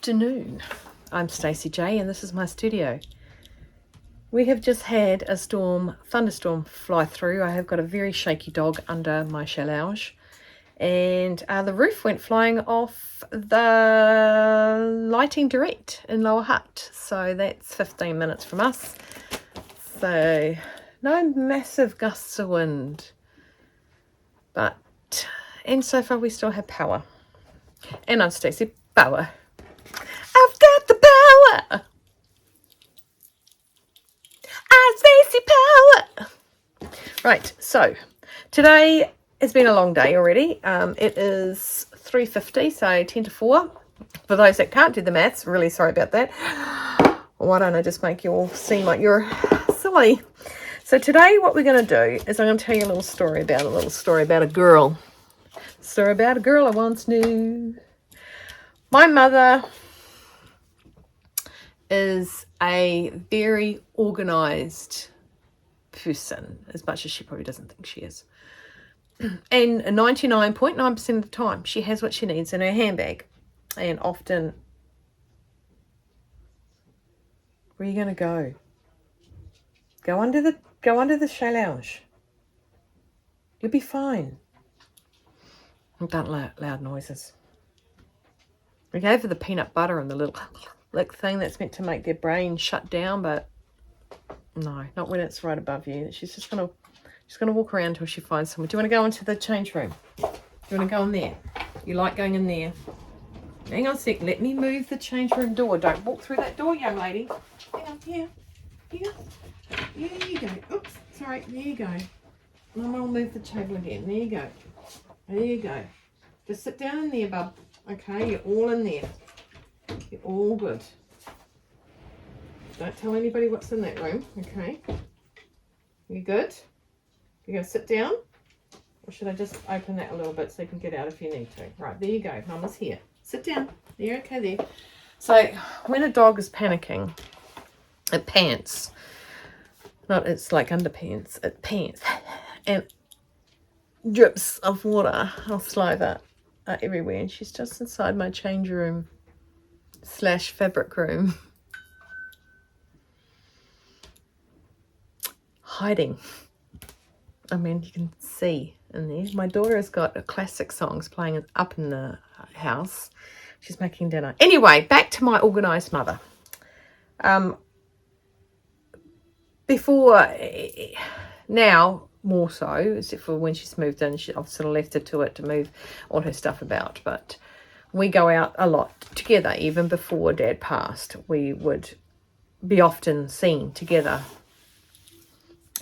afternoon. I'm Stacey J and this is my studio. We have just had a thunderstorm fly through. I have got a very shaky dog under my chalauge and the roof went flying off the lighting direct in Lower Hutt. So that's 15 minutes from us. So no massive gusts of wind, and so far we still have power. And I'm Stacey Power. I've got the power. I'm Stacey Power. Right, so today has been a long day already. It is 3:50, so 10 to 4. For those that can't do the maths, really sorry about that. Why don't I just make you all seem like you're silly? So today what we're going to do is I'm going to tell you a little story about a girl. Story about a girl I once knew. My mother is a very organised person, as much as she probably doesn't think she is. And 99.9% of the time, she has what she needs in her handbag. And often, where are you going to go? Go under the chalauge. You'll be fine. Don't loud noises. We gave her the peanut butter and the little lick thing that's meant to make their brain shut down, but no, not when it's right above you. She's gonna walk around until she finds someone. Do you want to go into the change room? Do you want to go in there? You like going in there? Hang on a sec. Let me move the change room door. Don't walk through that door, young lady. Hang on, here. There you go. Oops, sorry. There you go. And I'll move the table again. There you go. There you go. Just sit down in there, bub. Okay, you're all in there. You're all good. Don't tell anybody what's in that room, okay? You good? You're going to sit down? Or should I just open that a little bit so you can get out if you need to? Right, there you go. Mama's here. Sit down. You're okay there. So, when a dog is panicking, it pants. It's like underpants. It pants. And drips of water or saliva everywhere, and she's just inside my change room / fabric room, hiding. I mean, you can see in there. My daughter has got classic songs playing up in the house. She's making dinner. Anyway, back to my organised mother. Before, now more so, except for when she's moved in, I've sort of left her to it to move all her stuff about. But we go out a lot together. Even before Dad passed, we would be often seen together.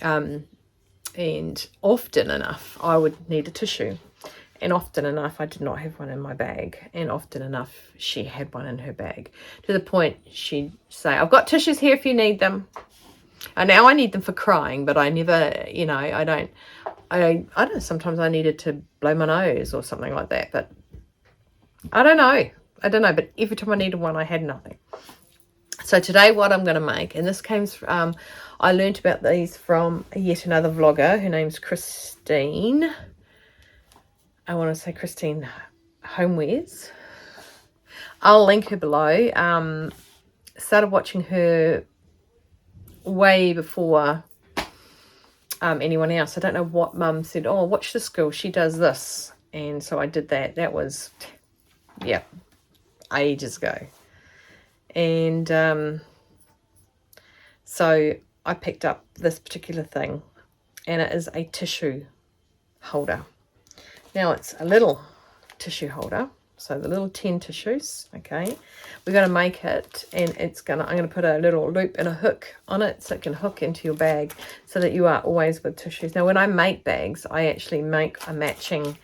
And often enough, I would need a tissue. And often enough, I did not have one in my bag. And often enough, she had one in her bag. To the point she'd say, I've got tissues here if you need them. And now I need them for crying, but I never, I don't know, sometimes I needed to blow my nose or something like that, but I don't know, but every time I needed one, I had nothing. So today what I'm going to make, and this came from, I learnt about these from yet another vlogger. Her name's Christine. I want to say Christine Homewares. I'll link her below. Started watching her way before anyone else. I don't know what Mum said, oh, watch this girl, she does this. And so I did that. That was, ages ago. And so I picked up this particular thing, and it is a tissue holder. Now it's a little tissue holder. So the little 10 tissues, okay, we're going to make it, and I'm going to put a little loop and a hook on it so it can hook into your bag so that you are always with tissues. Now, when I make bags, I actually make a matching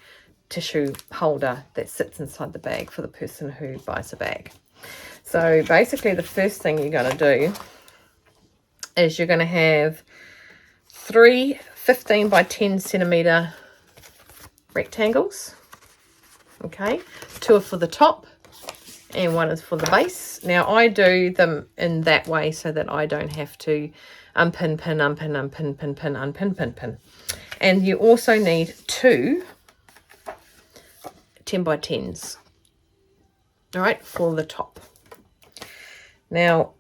tissue holder that sits inside the bag for the person who buys a bag. So basically the first thing you're going to do is you're going to have 3 15 by 10 centimetre rectangles. Okay, 2 are for the top and 1 is for the base. Now I do them in that way so that I don't have to unpin, pin, unpin, unpin, pin, pin, unpin, pin, pin. And you also need 2 10 by 10s, all right, for the top. Now,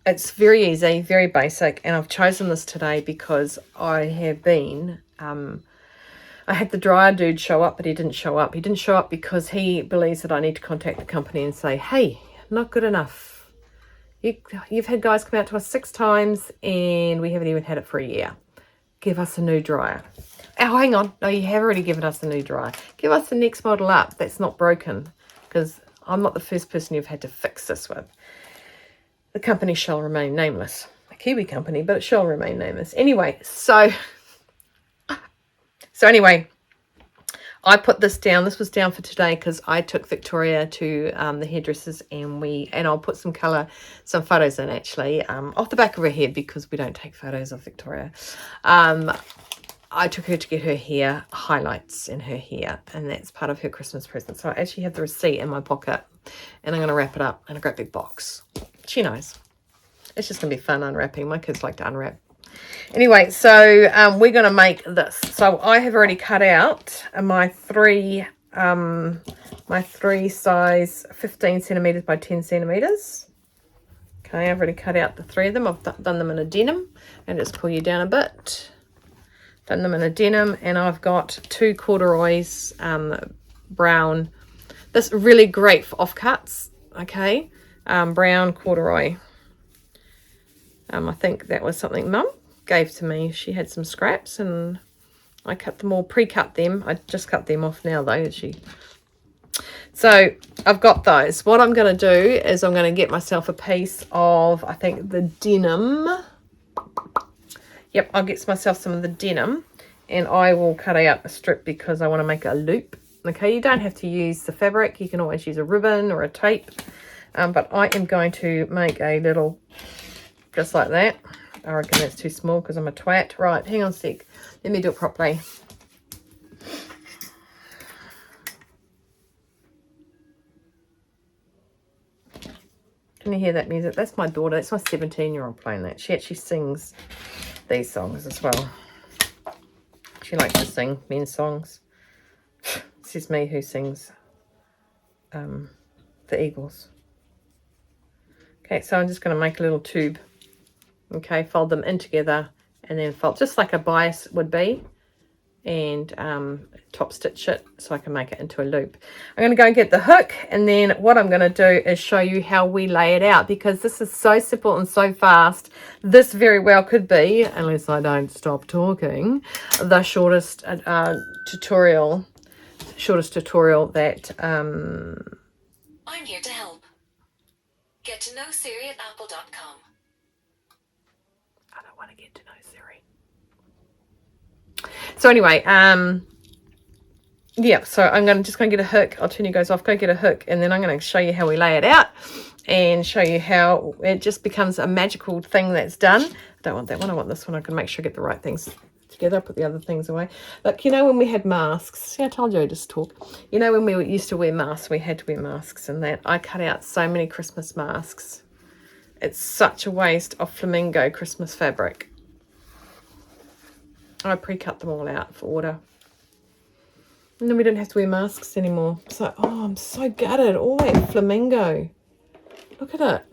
it's very easy, very basic, and I've chosen this today because I have been, I had the dryer dude show up, but he didn't show up. He didn't show up because he believes that I need to contact the company and say, hey, not good enough. You've had guys come out to us 6 times and we haven't even had it for a year. Give us a new dryer. Oh, hang on. No, you have already given us a new dryer. Give us the next model up that's not broken, because I'm not the first person you've had to fix this with. The company shall remain nameless. A Kiwi company, but it shall remain nameless. Anyway, so anyway, I put this down. This was down for today because I took Victoria to the hairdressers, and I'll put some photos in actually, off the back of her head, because we don't take photos of Victoria. I took her to get her hair highlights in her hair, and that's part of her Christmas present. So I actually have the receipt in my pocket, and I'm going to wrap it up in a great big box. She knows. It's just going to be fun unwrapping. My kids like to unwrap. Anyway, so we're going to make this. So I have already cut out my three size 15 centimeters by 10 centimeters. Okay, I've already cut out the 3 of them. I've done them in a denim, and just pull you down a bit. Done them in a denim, and I've got 2 corduroys, brown. This is really great for offcuts, okay? Brown corduroy. I think that was something Mum gave to me. She had some scraps, and I cut them all, pre-cut them. I just cut them off now, though. So I've got those. What I'm going to do is I'm going to get myself a piece of, I think, the denim. Yep, I'll get myself some of the denim, and I will cut out a strip because I want to make a loop. Okay, you don't have to use the fabric. You can always use a ribbon or a tape. But I am going to make a little, just like that. I reckon that's too small because I'm a twat. Right, hang on a sec. Let me do it properly. Can you hear that music? That's my daughter. That's my 17-year-old playing that. She actually sings these songs as well. She likes to sing men's songs. This is me who sings the Eagles. Okay, so I'm just going to make a little tube. Okay, fold them in together, and then fold just like a bias would be, and top stitch it so I can make it into a loop. I'm going to go and get the hook, and then what I'm going to do is show you how we lay it out, because this is so simple and so fast. This very well could be, unless I don't stop talking, the shortest tutorial that I'm here to help. Get to know Siri at apple.com. I don't want to get to know Siri. So anyway, yeah, so I'm just going to get a hook. I'll turn you guys off, go get a hook, and then I'm going to show you how we lay it out and show you how it just becomes a magical thing that's done. I don't want that one, I want this one. I can make sure I get the right things together, put the other things away. Look, you know when we had masks, see, I told you I just talk. You know when we used to wear masks, we had to wear masks, and that I cut out so many Christmas masks. It's such a waste of flamingo Christmas fabric. I pre-cut them all out for order. And then we didn't have to wear masks anymore. So, oh, I'm so gutted. All that flamingo. Look at it.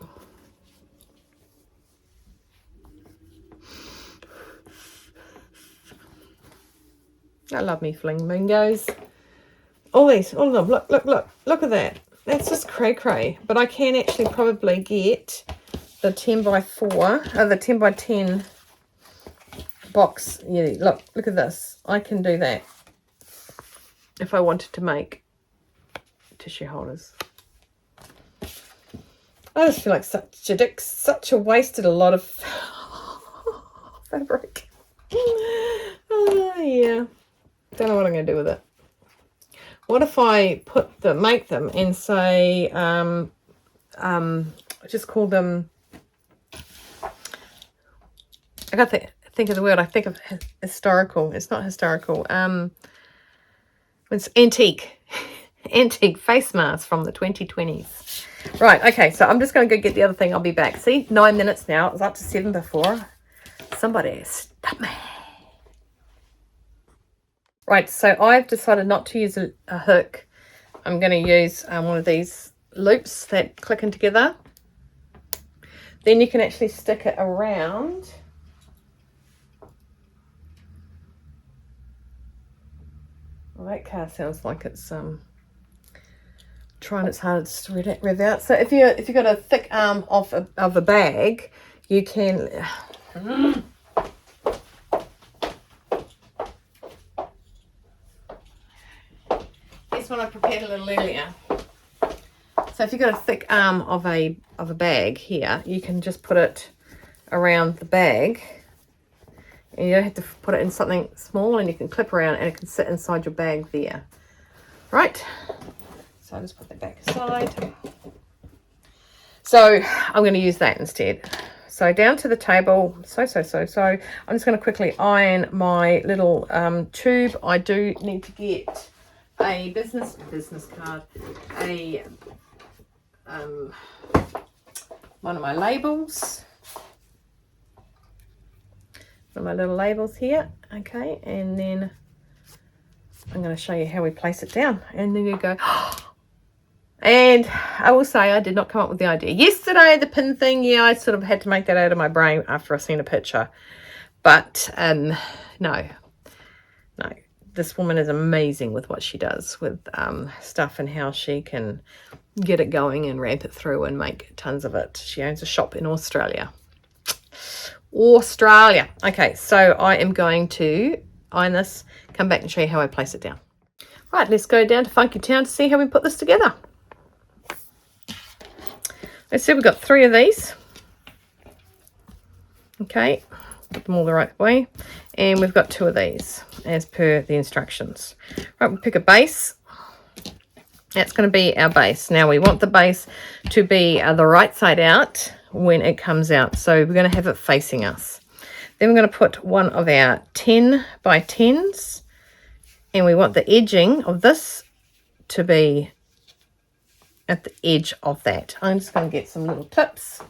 I love me flamingos. All these, all of them. Look at that. That's just cray-cray. But I can actually probably get the 10 by 4, the 10 by 10 box. Yeah, look at this. I can do that if I wanted to make tissue holders. I just feel like such a wasted a lot of fabric. Oh, yeah. Don't know what I'm going to do with it. What if I make them and say, just call them, I got to think of the word. I think of historical. It's not historical. It's antique. Antique face mask from the 2020s. Right, okay, so I'm just going to go get the other thing. I'll be back. See, 9 minutes now. It was up to 7 before. Somebody stop me. Right, so I've decided not to use a hook. I'm going to use one of these loops that click in together. then you can actually stick it around. Well, that car sounds like it's trying its hardest to rev out. So if you've got a thick arm of a bag, you can. This one I prepared a little earlier. So if you've got a thick arm of a bag here, you can just put it around the bag. And you don't have to put it in something small, and you can clip around and it can sit inside your bag there. Right. So I'll just put that back aside. So I'm going to use that instead. So down to the table. So I'm just going to quickly iron my little tube. I do need to get a business card, one of my labels, one of my little labels here. Okay, and then I'm going to show you how we place it down, and then you go. And I will say I did not come up with the idea yesterday, the pin thing. Yeah, I sort of had to make that out of my brain after I seen a picture. But no, this woman is amazing with what she does with stuff, and how she can get it going and ramp it through and make tons of it. She owns a shop in Australia. Okay, so I am going to iron this, come back and show you how I place it down. Right, let's go down to Funky Town to see how we put this together. Let's see, we've got 3 of these. Okay, put them all the right way. And we've got 2 of these as per the instructions. Right, we'll pick a base. That's going to be our base. Now we want the base to be the right side out when it comes out. So we're going to have it facing us. Then we're going to put one of our 10 by 10s. And we want the edging of this to be at the edge of that. I'm just going to get some little clips.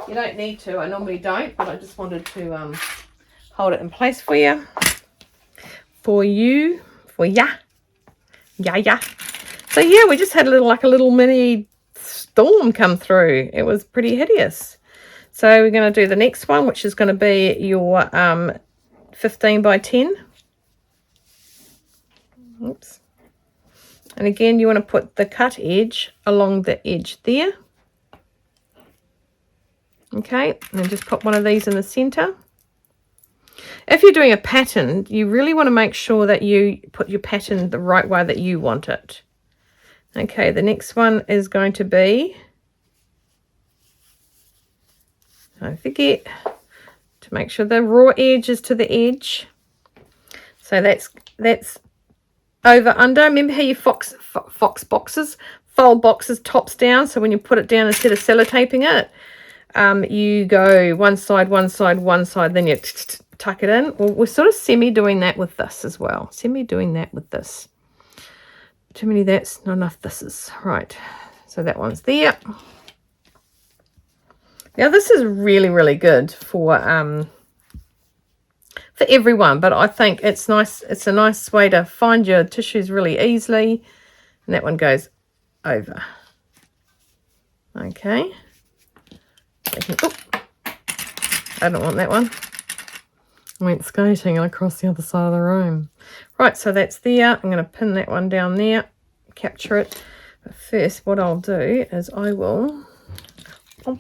You don't need to. I normally don't, but I just wanted to hold it in place for you. For ya. So yeah, we just had a little mini storm come through. It was pretty hideous. So we're going to do the next one, which is going to be your 15 by 10. Oops. And again, you want to put the cut edge along the edge there. Okay, and just put one of these in the center. If you're doing a pattern, you really want to make sure that you put your pattern the right way that you want it. Okay, the next one is going to be, don't forget to make sure the raw edge is to the edge. So that's over under. Remember how you fold boxes tops down, so when you put it down, instead of sellotaping it, you go one side, then you tuck it in. Well, we're sort of semi doing that with this as well. Too many that's, not enough thises. Right, so that one's there. Now this is really good for everyone, but I think it's nice. It's a nice way to find your tissues really easily. And that one goes over. Okay. I don't want that one. I went skating and across the other side of the room. Right, so that's there. I'm going to pin that one down there, capture it. But first, what I'll do is I will put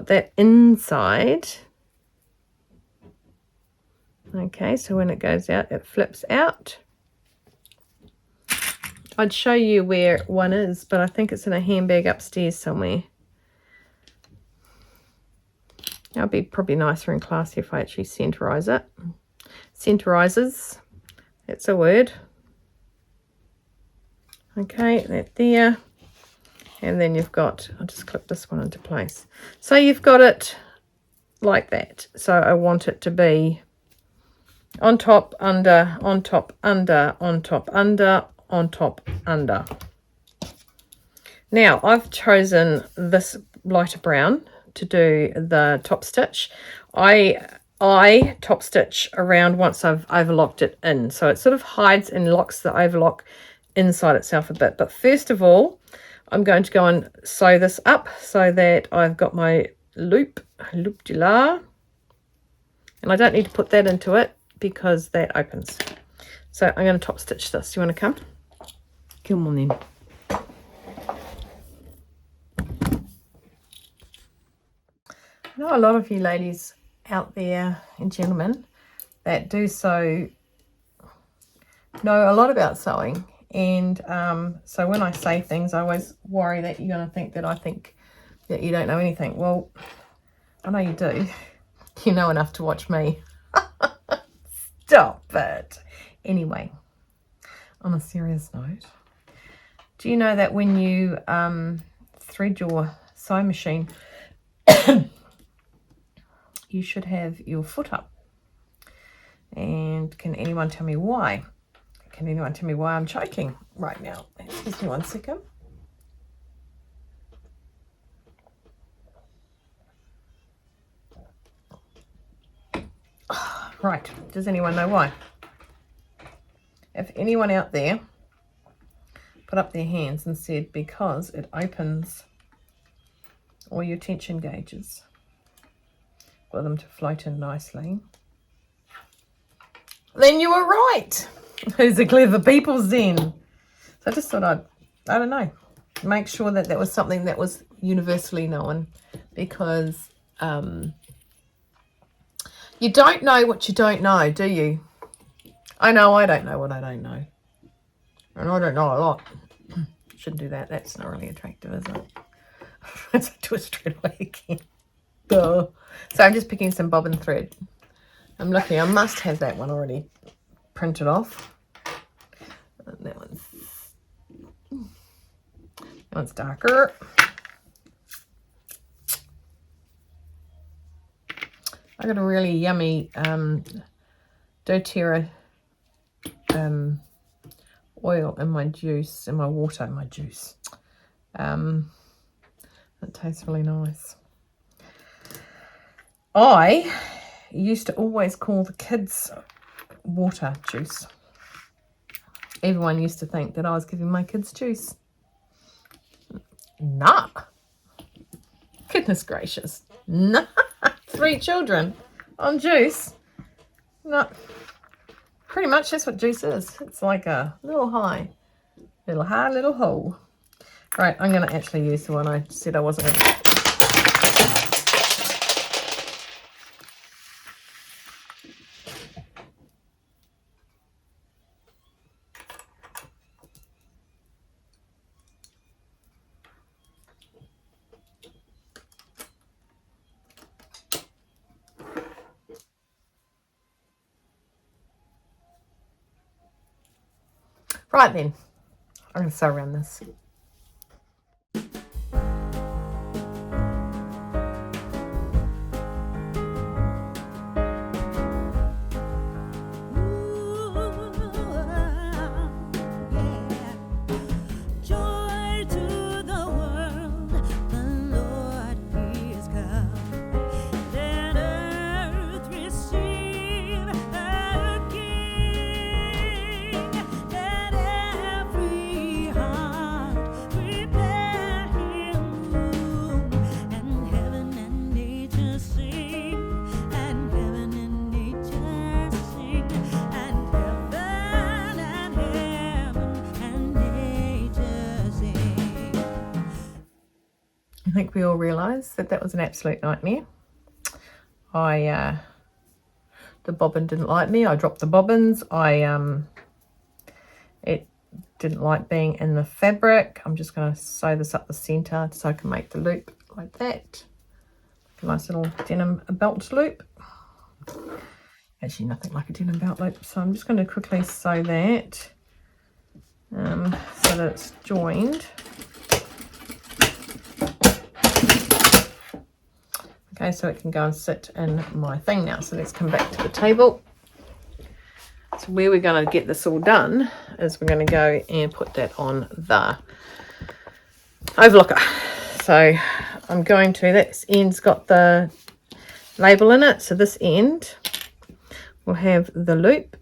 that inside. Okay, so when it goes out, it flips out. I'd show you where one is, but I think it's in a handbag upstairs somewhere. That'll be probably nicer and classy if I actually centerize it. Centerizes, that's a word. Okay, that there. And then you've got, I'll just clip this one into place. So you've got it like that. So I want it to be on top, under, on top, under, on top, under, on top, under. Now I've chosen this lighter brown to do the top stitch. I top stitch around once I've overlocked it in, so it sort of hides and locks the overlock inside itself a bit. But first of all, I'm going to go and sew this up so that I've got my loop du la. And I don't need to put that into it because that opens. So I'm going to top stitch this. You want to come? Come on then. I know a lot of you ladies out there and gentlemen that do sew know a lot about sewing, and so when I say things I always worry that you're going to think that I think that you don't know anything. Well, I know you do. You know enough to watch me. Stop it. Anyway, on a serious note, do you know that when you thread your sewing machine you should have your foot up? And can anyone tell me why? Can anyone tell me why I'm choking right now? Excuse me 1 second. Right, does anyone know why? If anyone out there put up their hands and said because it opens all your tension gauges for them to float in nicely, then you were right. Who's the clever peoples then? So I just thought I don't know, make sure that that was something that was universally known, because you don't know what you don't know, do you? I know I don't know what I don't know. And I don't know a lot. Shouldn't do that. That's not really attractive, is it? Let's do it straight away again. Duh. So I'm just picking some bobbin thread. I'm looking. I must have that one already printed off. And that one's darker. I got a really yummy doTERRA oil in my juice, in my water, in my juice. It tastes really nice. I used to always call the kids water juice. Everyone used to think that I was giving my kids juice. Nah. Goodness gracious. Nah. 3 children on juice. No. Pretty much that's what juice is. It's like a little high, little high, little hole. Right, I'm going to actually use the one I said I wasn't going to. Right then, I'm going to sew around this. I think we all realised that that was an absolute nightmare. The bobbin didn't like me. I dropped the bobbins. It didn't like being in the fabric. I'm just going to sew this up the centre so I can make the loop like that. A nice little denim belt loop. Actually, nothing like a denim belt loop. So I'm just going to quickly sew that so that it's joined. Okay, so it can go and sit in my thing now. So let's come back to the table. So where we're going to get this all done is we're going to go and put that on the overlocker. So I'm going to, this end's got the label in it. So this end will have the loop.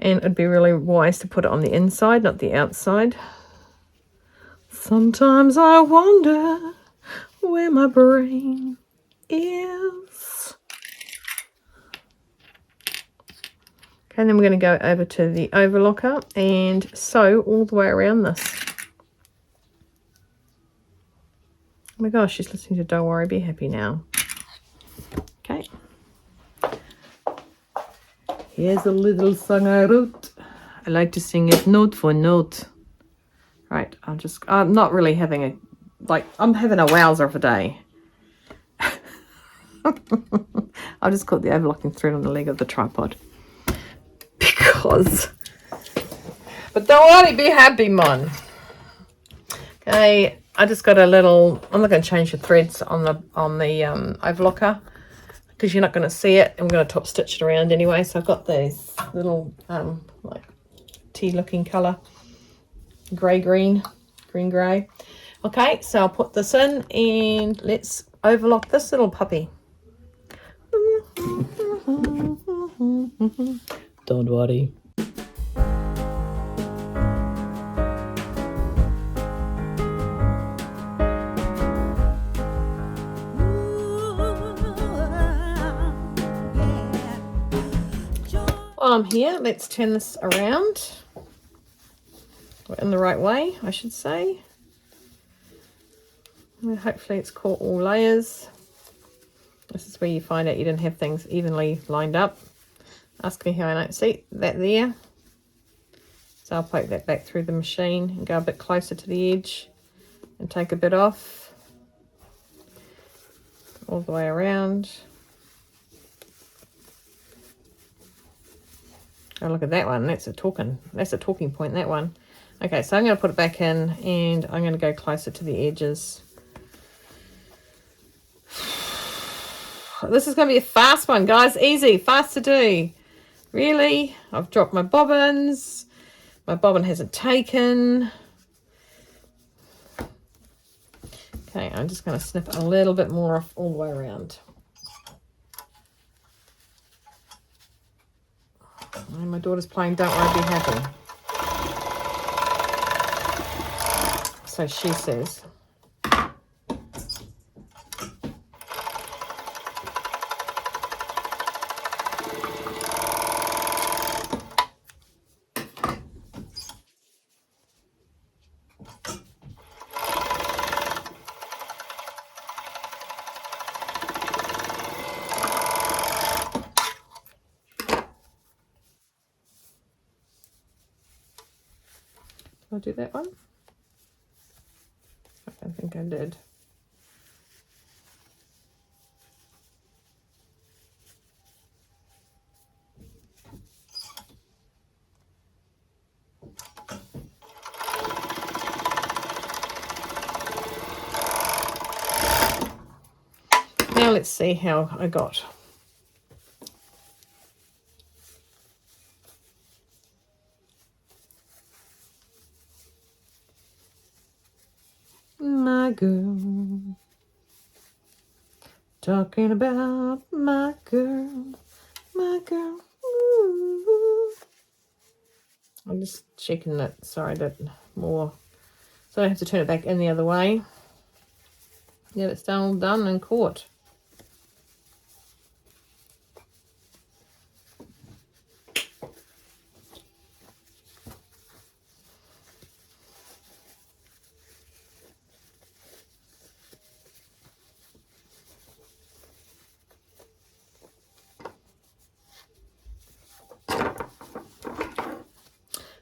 And it'd be really wise to put it on the inside, not the outside. Sometimes I wonder where my brain is. Okay, then we're going to go over to the overlocker and sew all the way around this. Oh my gosh, she's listening to Don't Worry, Be Happy now. Okay. Here's a little song I wrote. I like to sing it note for note. Right, I'm not really having I'm having a wowzer of a day. I just caught the overlocking thread on the leg of the tripod. Because. But don't worry, be happy, mon. Okay, I just got a little, I'm not going to change the threads on the overlocker because you're not going to see it. I'm going to top stitch it around anyway. So I've got this little like tea looking colour, grey. Okay, so I'll put this in and let's overlock this little puppy. Don't worry. While I'm here, let's turn this around. In the right way, I should say. And hopefully it's caught all layers. This is where you find out you didn't have things evenly lined up. Ask me how I don't see that there. So I'll poke that back through the machine and go a bit closer to the edge and take a bit off. All the way around. Oh, look at that one. That's a talking point, that one. Okay, so I'm going to put it back in and I'm going to go closer to the edges. This is going to be a fast one, guys. Easy, fast to do. Really? I've dropped my bobbins. My bobbin hasn't taken. Okay, I'm just going to snip a little bit more off all the way around. And my daughter's playing Don't Worry, Be Happy. So she says. I'll do that one. I don't think I did. Now let's see how I got. My girl, talking about my girl, ooh. I'm just checking that, sorry, that more, so I have to turn it back in the other way. Yeah, it's done and caught.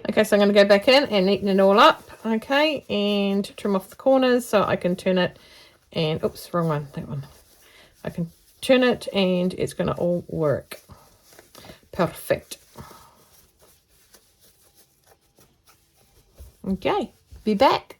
Okay, so I'm going to go back in and neaten it all up, okay, and trim off the corners so I can turn it and, oops, wrong one, that one. I can turn it and it's going to all work. Perfect. Okay, be back.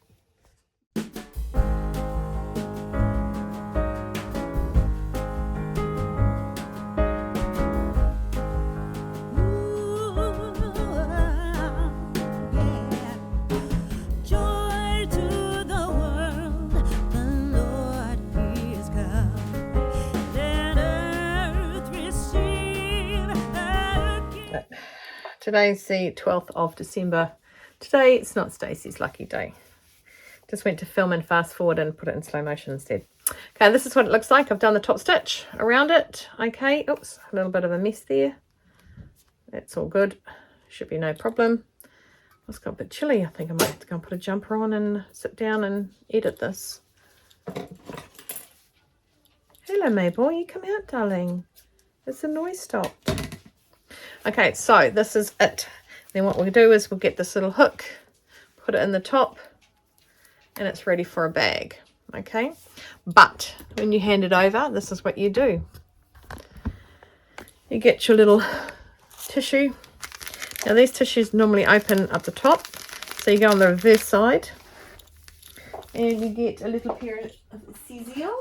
Today's the 12th of December. Today it's not Stacey's lucky day. Just went to film and fast forward and put it in slow motion instead. Okay, this is what it looks like. I've done the top stitch around it. Okay, oops, a little bit of a mess there. That's all good. Should be no problem. It's got a bit chilly. I think I might have to go and put a jumper on and sit down and edit this. Hello, Mabel. You come out, darling. Has the noise stopped? Okay, so this is it. Then what we'll do is we'll get this little hook, put it in the top, and it's ready for a bag. Okay, but when you hand it over, this is what you do. You get your little tissue. Now these tissues normally open up the top, so you go on the reverse side and you get a little pair of scissors.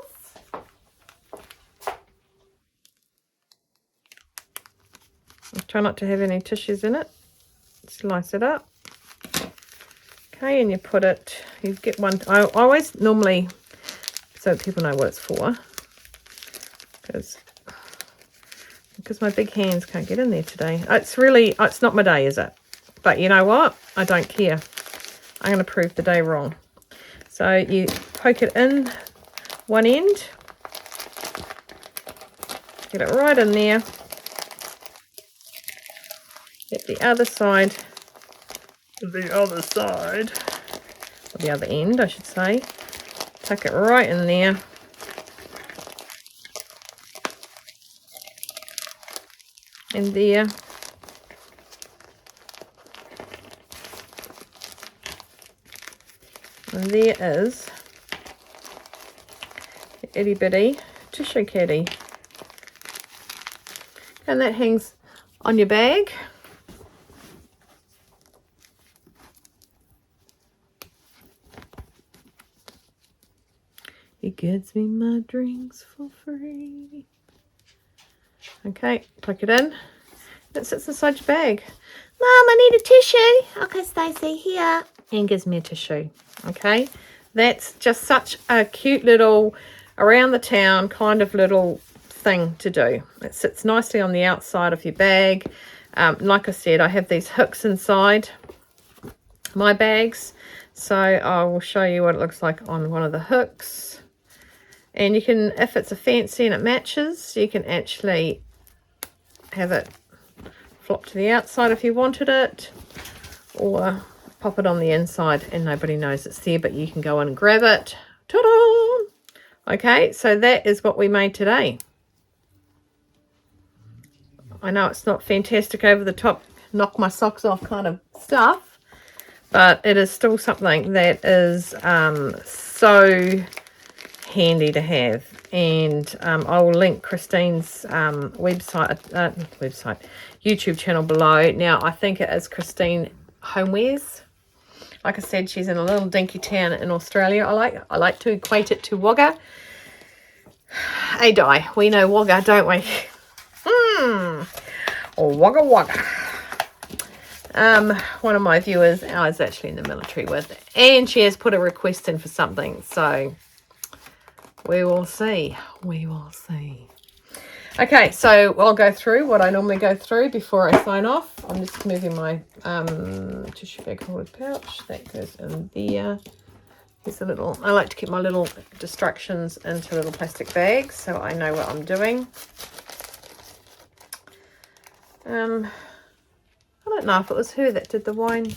Try not to have any tissues in it. Slice it up. Okay, and you put it, you get one. I always normally, so people know what it's for, because my big hands can't get in there today. It's not my day, is it? But you know what? I don't care. I'm going to prove the day wrong. So you poke it in one end, get it right in there. Get the other side, or the other end, I should say. Tuck it right in there. And there. And there is the itty bitty tissue caddy. And that hangs on your bag. He gets me my drinks for free. Okay, plug it in. It sits inside your bag. Mom, I need a tissue. Okay, Stacey, here. And gives me a tissue. Okay, that's just such a cute little around the town kind of little thing to do. It sits nicely on the outside of your bag. Like I said, I have these hooks inside my bags. So I will show you what it looks like on one of the hooks. And you can, if it's a fancy and it matches, you can actually have it flop to the outside if you wanted it, or pop it on the inside and nobody knows it's there, but you can go in and grab it. Ta-da! Okay, so that is what we made today. I know it's not fantastic over the top, knock my socks off kind of stuff, but it is still something that is so handy to have. And I will link Christine's YouTube channel below. Now I think it is Christine Homewares. Like I said, she's in a little dinky town in Australia. I like to equate it to Wagga. Hey, Di, we know Wagga, don't we? Or Wagga Wagga. One of my viewers I was actually in the military with, and she has put a request in for something, so we will see. We will see. Okay, so I'll go through what I normally go through before I sign off. I'm just moving my tissue bag holder pouch. That goes in there. Here's a little, I like to keep my little distractions into little plastic bags so I know what I'm doing. I don't know if it was her that did the wine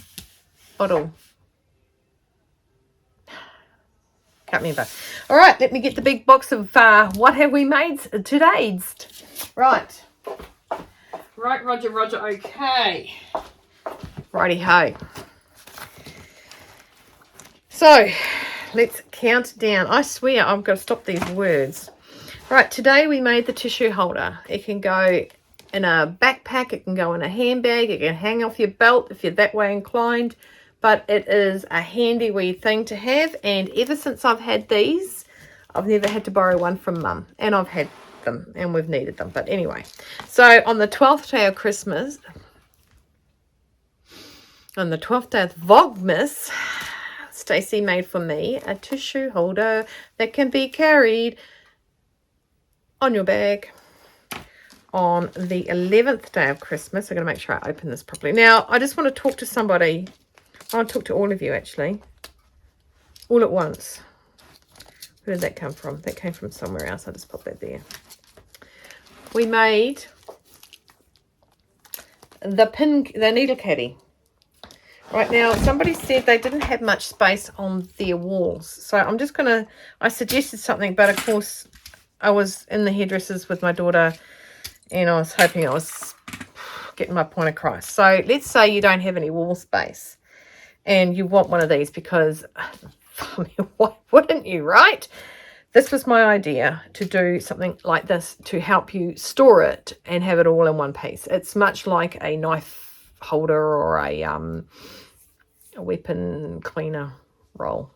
bottle. Can't remember. All right, let me get the big box of what have we made today. Right, Roger, okay. Righty ho. So, let's count down. I swear I've got to stop these words. Right, today we made the tissue holder. It can go in a backpack, it can go in a handbag, it can hang off your belt if you're that way inclined. But it is a handy wee thing to have, and ever since I've had these, I've never had to borrow one from Mum, and I've had them and we've needed them. But anyway, so on the 12th day of Christmas, on the 12th day of Vlogmas, Stacey made for me a tissue holder that can be carried on your bag, on the 11th day of Christmas. I'm going to make sure I open this properly. Now, I just want to talk to somebody. I want to talk to all of you, actually. All at once. Where did that come from? That came from somewhere else. I'll just pop that there. We made the needle caddy. Right now, somebody said they didn't have much space on their walls. So I'm just going to, I suggested something, but of course I was in the hairdressers with my daughter and I was hoping I was getting my point across. So let's say you don't have any wall space and you want one of these because, I mean, why wouldn't you, right? This was my idea, to do something like this to help you store it and have it all in one piece. It's much like a knife holder or a weapon cleaner roll.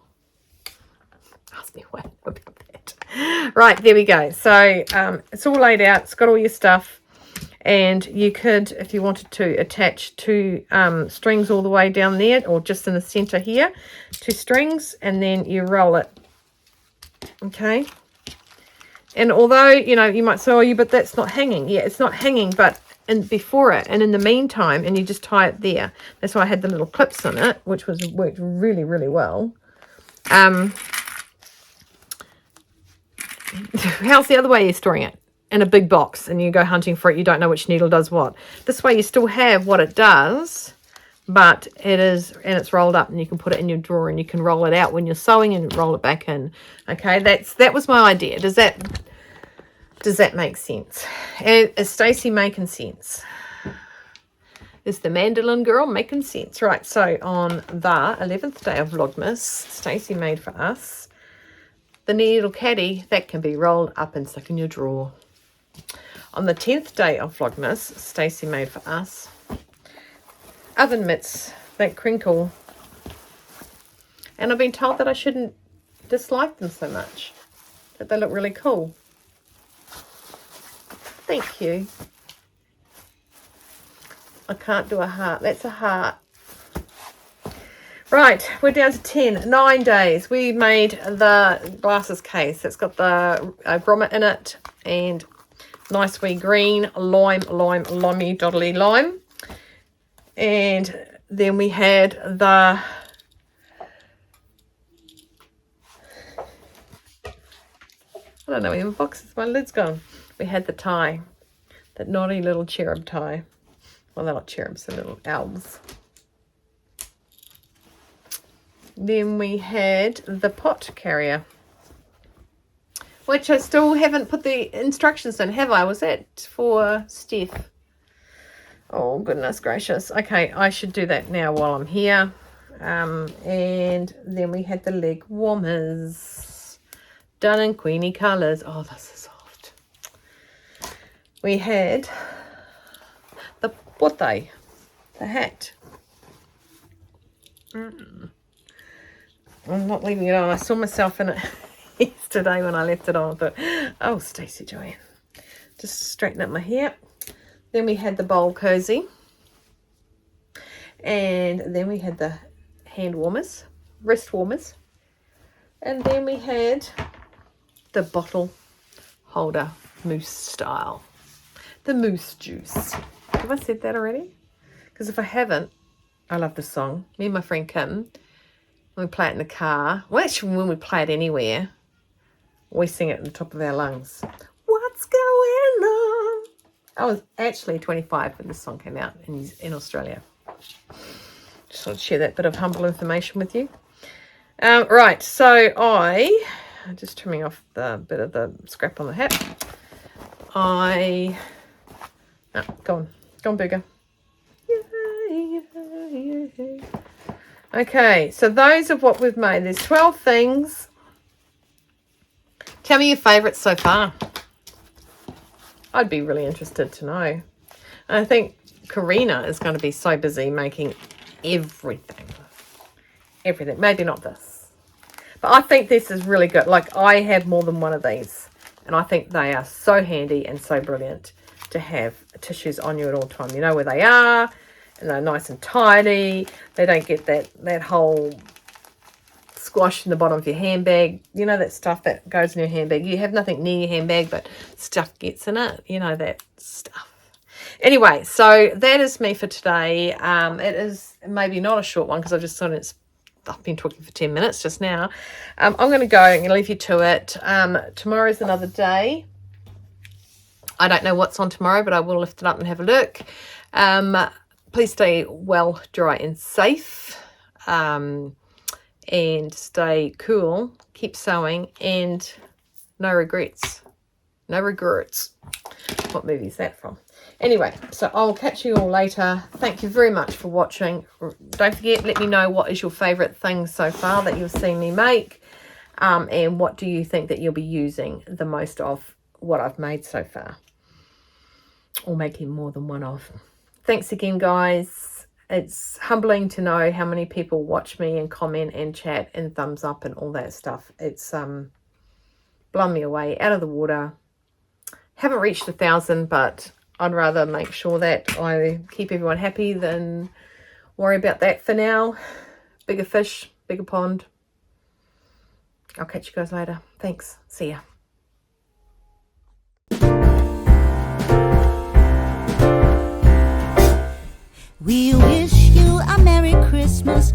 Ask me what about that. Right, there we go. So it's all laid out. It's got all your stuff. And you could, if you wanted to, attach two strings all the way down there or just in the center here, two strings, and then you roll it. Okay. And although, you know, you might say, oh, but that's not hanging. Yeah, it's not hanging, but before it and in the meantime, and you just tie it there. That's why I had the little clips on it, which worked really, really well. How's the other way you're storing it? In a big box, and you go hunting for it. You don't know which needle does what. This way you still have what it does, but it's rolled up, and you can put it in your drawer, and you can roll it out when you're sewing and roll it back in. Okay, that was my idea. Does that make sense? Is Stacey making sense? Is the mandolin girl making sense? Right, so on the 11th day of Vlogmas, Stacey made for us the needle caddy that can be rolled up and stuck in your drawer. On the 10th day of Vlogmas, Stacey made for us oven mitts that crinkle. And I've been told that I shouldn't dislike them so much, that they look really cool. Thank you. I can't do a heart. That's a heart. Right, we're down to 9 days. We made the glasses case. It's got the grommet in it and nice wee green limey doddly lime. And then we had the I don't know where my box is. My lid's gone. We had the tie, that naughty little cherub tie. Well, they're not cherubs, they're little elves. Then we had the pot carrier, which I still haven't put the instructions in, have I? Was that for Steph? Oh, goodness gracious. Okay, I should do that now while I'm here. And then we had the leg warmers, done in Queenie colours. Oh, this is soft. We had the pote, the hat. I'm not leaving it on. I saw myself in it yesterday when I left it on. I thought, oh, Stacey Joanne. Just straighten up my hair. Then we had the bowl cozy. And then we had the hand warmers, wrist warmers. And then we had the bottle holder mousse style. The mousse juice. Have I said that already? Because if I haven't, I love this song. Me and my friend Kim, when we play it in the car, well, actually when we play it anywhere, we sing it at the top of our lungs. What's going on? I was actually 25 when this song came out in Australia. Just want to share that bit of humble information with you. Right, so I'm just trimming off the bit of the scrap on the hat. Go on, Booger. Yay. Okay, so those are what we've made. There's 12 things. Tell me your favourites so far. I'd be really interested to know. I think Karina is going to be so busy making everything. Everything. Maybe not this. But I think this is really good. Like, I have more than one of these. And I think they are so handy and so brilliant to have tissues on you at all time. You know where they are. And they're nice and tidy. They don't get that whole squash in the bottom of your handbag. You know, that stuff that goes in your handbag. You have nothing near your handbag, but stuff gets in it. You know, that stuff. Anyway, so that is me for today. It is maybe not a short one because I've just thought I've been talking for 10 minutes just now. I'm going to go and leave you to it. Tomorrow's another day. I don't know what's on tomorrow, but I will lift it up and have a look. Please stay well, dry and safe. And stay cool. Keep sewing and no regrets. No regrets. What movie is that from? Anyway, so I'll catch you all later. Thank you very much for watching. Don't forget, let me know what is your favourite thing so far that you've seen me make. And what do you think that you'll be using the most of what I've made so far. Or making more than one of. Thanks again, guys. It's humbling to know how many people watch me and comment and chat and thumbs up and all that stuff. It's blown me away, out of the water. Haven't reached 1,000, but I'd rather make sure that I keep everyone happy than worry about that for now. Bigger fish, bigger pond. I'll catch you guys later. Thanks. See ya. We wish you a Merry Christmas.